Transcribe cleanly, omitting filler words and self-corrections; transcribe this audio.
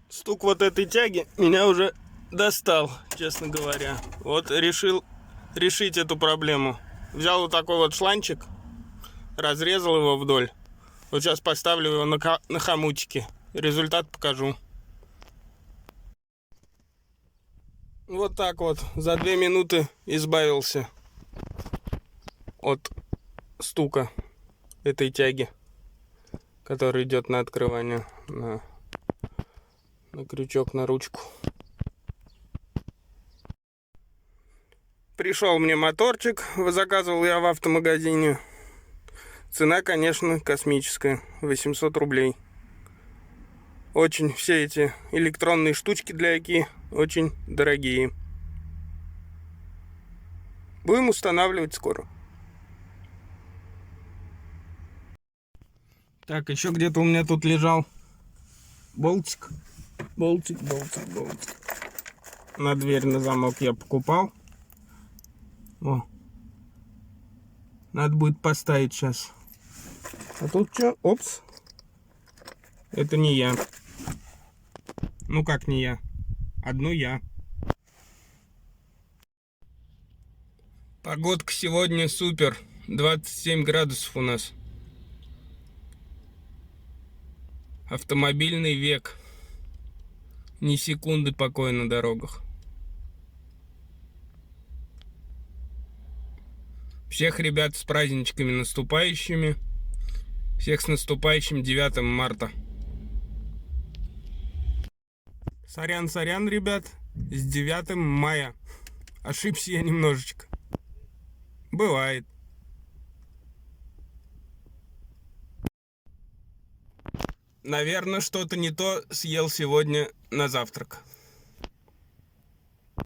Стук вот этой тяги меня уже достал, честно говоря. Вот решил решить эту проблему. Взял вот такой вот шланчик, разрезал его вдоль. Вот сейчас поставлю его на хомутики. Результат покажу. Вот так вот за 2 минуты избавился от стука этой тяги, который идет на открывание, на крючок, на ручку. Пришел мне моторчик, заказывал я в автомагазине. Цена, конечно, космическая, 800 рублей. Очень все эти электронные штучки для ИКИ очень дорогие. Будем устанавливать скоро. Так, еще где-то у меня тут лежал болтик. Болтик. На дверь, на замок я покупал. О. Надо будет поставить сейчас. А тут что? Опс. Это не я. Ну как не я? Одну я. Погодка сегодня супер. 27 градусов у нас. Автомобильный век. Ни секунды покоя на дорогах. Всех ребят с праздничками наступающими. Всех с наступающим 9 марта. Сорян, ребят. С 9 мая. Ошибся я немножечко. Бывает. Наверное, что-то не то съел сегодня на завтрак.